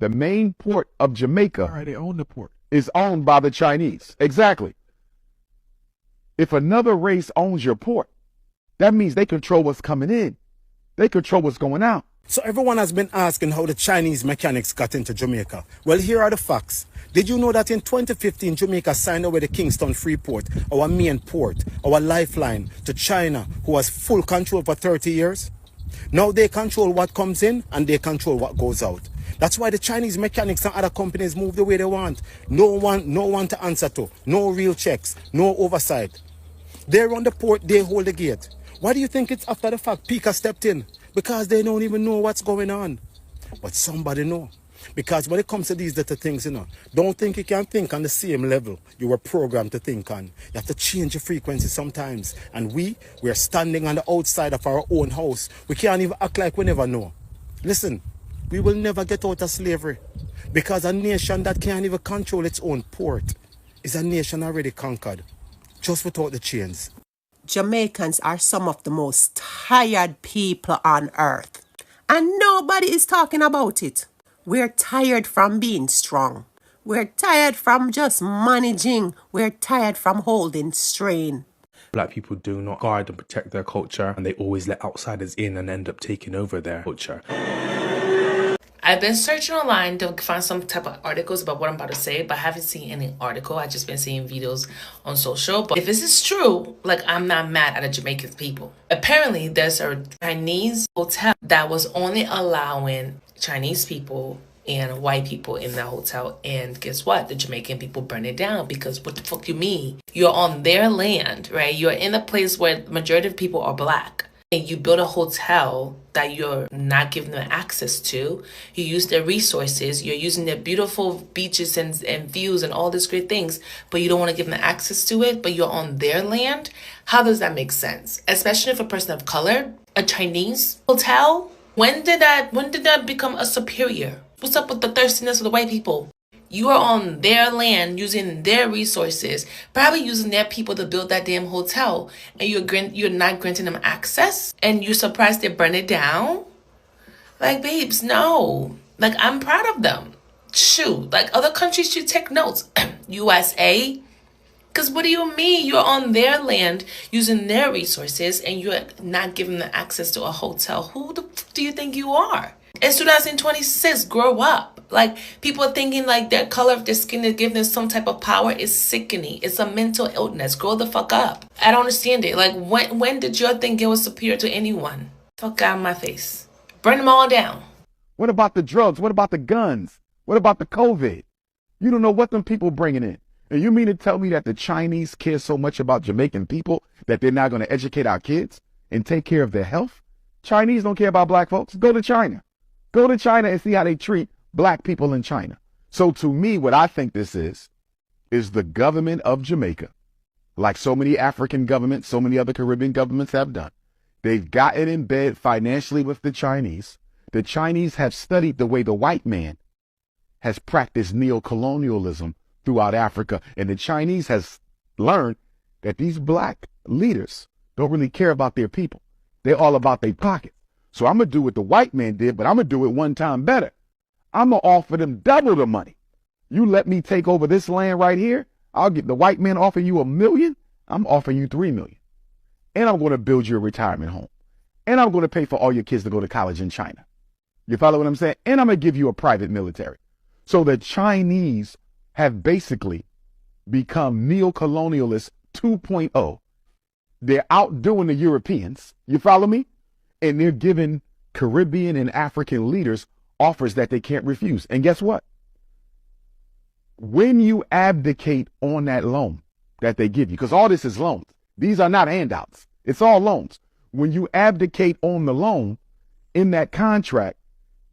The main port of Jamaica. All right, they own the port. Is owned by the Chinese. Exactly. If another race owns your port, that means they control what's coming in. They control what's going out. So everyone has been asking how the Chinese mechanics got into Jamaica. Well, here are the facts. Did you know that in 2015, Jamaica signed over the Kingston Freeport, our main port, our lifeline, to China, who has full control for 30 years? Now they control what comes in and they control what goes out. That's why the Chinese mechanics and other companies move the way they want. No one to answer to. No real checks. No oversight. They run the port, they hold the gate. Why do you think it's after the fact Pika stepped in? Because they don't even know what's going on. But somebody know. Because when it comes to these little things, don't think you can think on the same level you were programmed to think on. You have to change your frequency sometimes. And we're standing on the outside of our own house. We can't even act like we never know. Listen, we will never get out of slavery. Because a nation that can't even control its own port is a nation already conquered, just without the chains. Jamaicans are some of the most tired people on earth. And nobody is talking about it. We're tired from being strong. We're tired from just managing. We're tired from holding strain. Black people do not guard and protect their culture, and they always let outsiders in and end up taking over their culture. I've been searching online to find some type of articles about what I'm about to say, but I haven't seen any article. I've just been seeing videos on social. But if this is true, I'm not mad at the Jamaican people. Apparently, there's a Chinese hotel that was only allowing Chinese people and white people in the hotel. And guess what? The Jamaican people burn it down because what the fuck you mean? You're on their land, right? You're in a place where the majority of people are black. And you build a hotel that you're not giving them access to. You use their resources. You're using their beautiful beaches and views and all these great things, but you don't want to give them access to it, but you're on their land. How does that make sense? Especially if a person of color, a Chinese hotel. When did that become a superior? What's up with the thirstiness of the white people? You are on their land using their resources, probably using their people to build that damn hotel, and you're not granting them access, and you're surprised they burn it down? Babes, no. I'm proud of them. Shoot, other countries should take notes. USA? Because what do you mean? You're on their land using their resources, and you're not giving them access to a hotel. Who the f do you think you are? It's 2026. Grow up. People are thinking their color of their skin is giving them some type of power is sickening. It's a mental illness. Grow the fuck up. I don't understand it. When did your thing get was superior to anyone? Fuck out of my face. Burn them all down. What about the drugs? What about the guns? What about the COVID? You don't know what them people bringing in. And you mean to tell me that the Chinese care so much about Jamaican people that they're not going to educate our kids and take care of their health? Chinese don't care about black folks. Go to China. Go to China and see how they treat black people in China. So to me, what I think this is the government of Jamaica, like so many African governments, so many other Caribbean governments have done. They've gotten in bed financially with the Chinese. The Chinese have studied the way the white man has practiced neocolonialism throughout Africa. And the Chinese has learned that these black leaders don't really care about their people. They're all about their pockets. So I'm going to do what the white man did, but I'm going to do it one time better. I'm going to offer them double the money. You let me take over this land right here. I'll get the white man offering you $1 million. I'm offering you $3 million. And I'm going to build you a retirement home. And I'm going to pay for all your kids to go to college in China. You follow what I'm saying? And I'm going to give you a private military. So the Chinese have basically become neocolonialists 2.0. They're outdoing the Europeans. You follow me? And they're giving Caribbean and African leaders offers that they can't refuse. And guess what? When you abdicate on that loan that they give you, because all this is loans. These are not handouts. It's all loans. When you abdicate on the loan in that contract,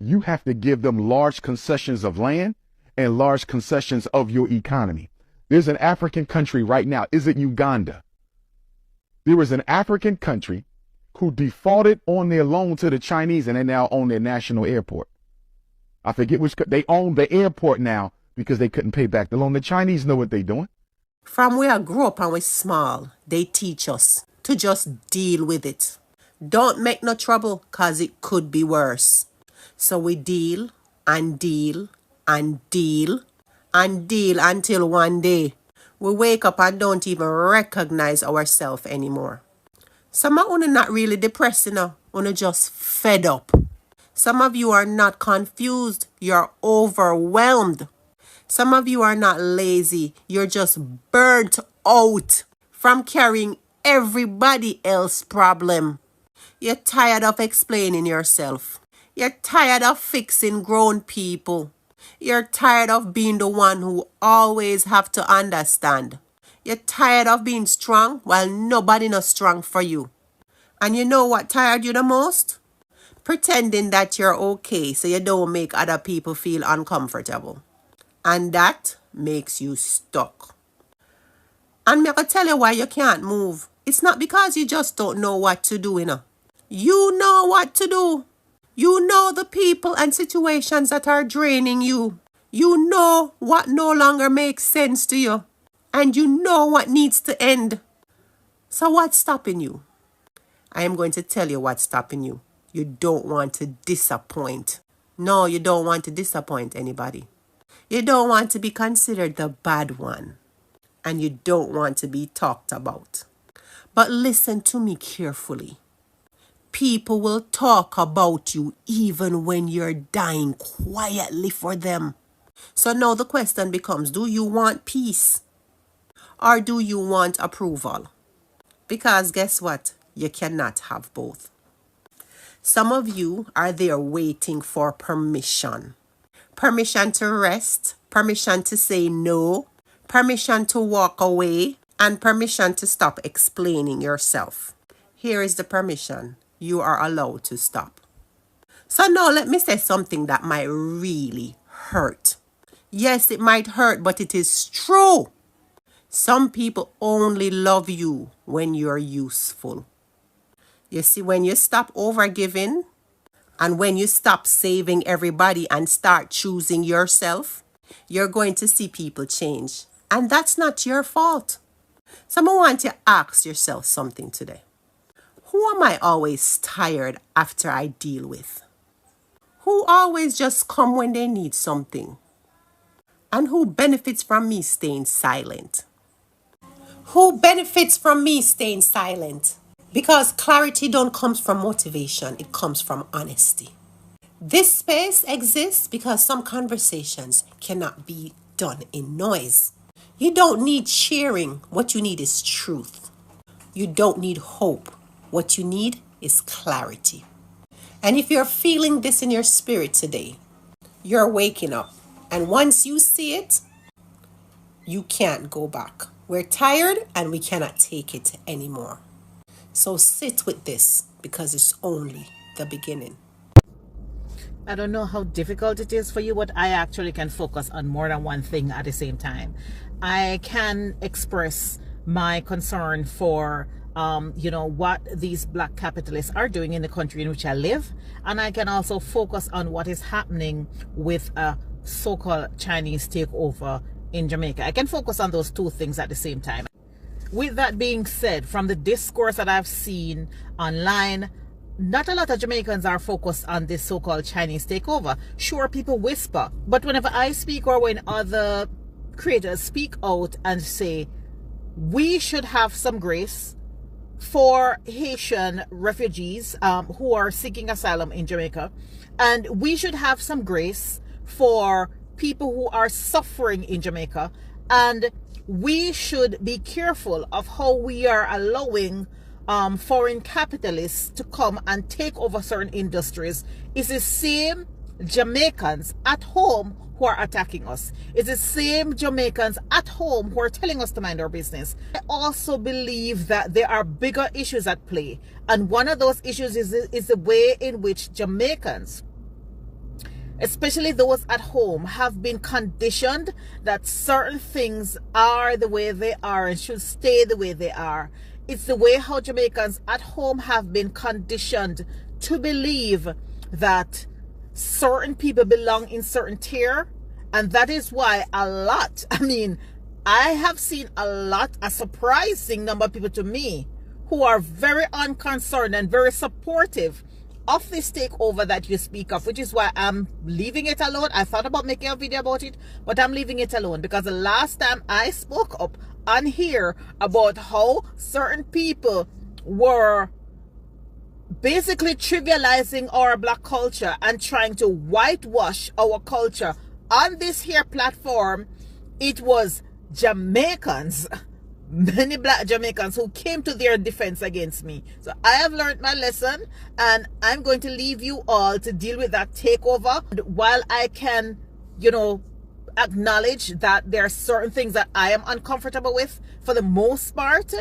you have to give them large concessions of land and large concessions of your economy. There's an African country right now. Is it Uganda? There is an African country who defaulted on their loan to the Chinese, and they now own their national airport. I forget which, they own the airport now because they couldn't pay back the loan. The Chinese know what they're doing. From where I grew up and we're small, they teach us to just deal with it. Don't make no trouble, cause it could be worse. So we deal and deal and deal until one day we wake up and don't even recognize ourselves anymore. Some of you not really depressed, you just fed up. Some of you are not confused, you're overwhelmed. Some of you are not lazy, you're just burnt out from carrying everybody else's problem. You're tired of explaining yourself. You're tired of fixing grown people. You're tired of being the one who always have to understand. You're tired of being strong while nobody not strong for you. And you know what tired you the most? Pretending that you're okay so you don't make other people feel uncomfortable. And that makes you stuck. And me gonna tell you why you can't move. It's not because you just don't know what to do, You know what to do. You know the people and situations that are draining you. You know what no longer makes sense to you. And you know what needs to end. So what's stopping you? I am going to tell you what's stopping you. You don't want to disappoint. No, you don't want to disappoint anybody. You don't want to be considered the bad one. And you don't want to be talked about. But listen to me carefully. People will talk about you even when you're dying quietly for them. So now the question becomes, do you want peace? Or do you want approval? Because guess what? You cannot have both. Some of you are there waiting for permission. Permission to rest, permission to say no, permission to walk away, and permission to stop explaining yourself. Here is the permission. You are allowed to stop. So now let me say something that might really hurt. Yes, it might hurt, but it is true. Some people only love you when you're useful. You see, when you stop overgiving and when you stop saving everybody and start choosing yourself, you're going to see people change. And that's not your fault. So I want you to ask yourself something today. Who am I always tired after I deal with? Who always just come when they need something? And who benefits from me staying silent? Who benefits from me staying silent? Because clarity don't come from motivation, it comes from honesty. This space exists because some conversations cannot be done in noise. You don't need cheering, what you need is truth. You don't need hope, what you need is clarity. And if you're feeling this in your spirit today, you're waking up. And once you see it, you can't go back. We're tired and we cannot take it anymore. So sit with this because it's only the beginning. I don't know how difficult it is for you, but I actually can focus on more than one thing at the same time. I can express my concern for what these black capitalists are doing in the country in which I live. And I can also focus on what is happening with a so-called Chinese takeover in Jamaica. I can focus on those two things at the same time. With that being said, from the discourse that I've seen online, not a lot of Jamaicans are focused on this so-called Chinese takeover. Sure, people whisper, but whenever I speak or when other creators speak out and say, we should have some grace for Haitian refugees who are seeking asylum in Jamaica, and we should have some grace for people who are suffering in Jamaica, and we should be careful of how we are allowing foreign capitalists to come and take over certain industries. It's the same Jamaicans at home who are attacking us. It's the same Jamaicans at home who are telling us to mind our business. I also believe that there are bigger issues at play. And one of those issues is the way in which Jamaicans, especially those at home, have been conditioned that certain things are the way they are and should stay the way they are. It's the way how Jamaicans at home have been conditioned to believe that certain people belong in certain tier. And that is why I have seen a surprising number of people to me who are very unconcerned and very supportive of this takeover that you speak of, which is why I'm leaving it alone. I thought about making a video about it, but I'm leaving it alone because the last time I spoke up on here about how certain people were basically trivializing our black culture and trying to whitewash our culture on this here platform, it was Jamaicans, many black Jamaicans who came to their defense against me. So I have learned my lesson, and I'm going to leave you all to deal with that takeover. While I can, acknowledge that there are certain things that I am uncomfortable with, for the most part,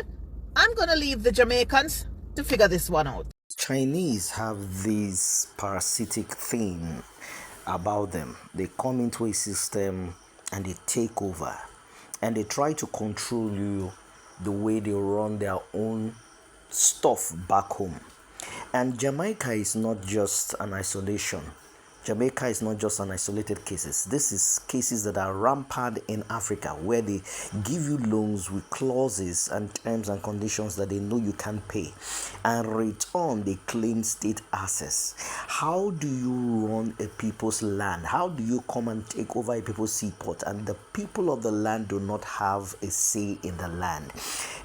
I'm going to leave the Jamaicans to figure this one out. Chinese have this parasitic thing about them. They come into a system and they take over, and they try to control you the way they run their own stuff back home. And Jamaica is not just an isolation. Jamaica is not just an isolated cases. This is cases that are rampant in Africa, where they give you loans with clauses and terms and conditions that they know you can't pay, and return they claim state access. How do you run a people's land? How do you come and take over a people's seaport, and the people of the land do not have a say in the land?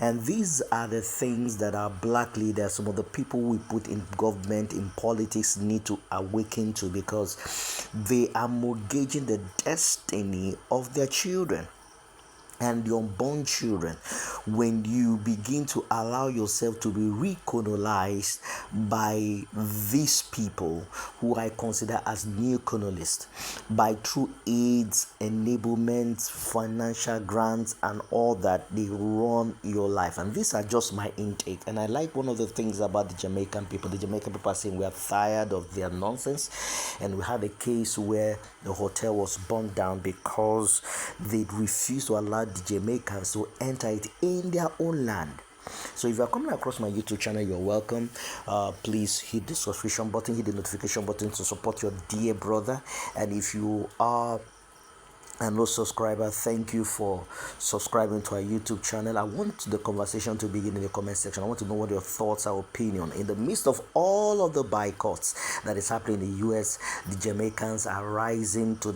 And these are the things that our black leaders, some of the people we put in government, in politics, need to awaken to, because they are mortgaging the destiny of their children and the unborn children when you begin to allow yourself to be recolonized by these people who I consider as neo-colonialists, by through aids, enablement, financial grants, and all that. They run your life. And these are just my intake. And I like one of the things about the Jamaican people. The Jamaican people are saying we are tired of their nonsense. And we had a case where the hotel was burned down because they refused to allow the Jamaicans to enter it in their own land. So if you are coming across my YouTube channel, you're welcome. Please hit the subscription button, hit the notification button to support your dear brother. And if you are a no subscriber, thank you for subscribing to our YouTube channel. I want the conversation to begin in the comment section. I want to know what your thoughts or opinion. In the midst of all of the boycotts that is happening in the US, the Jamaicans are rising to the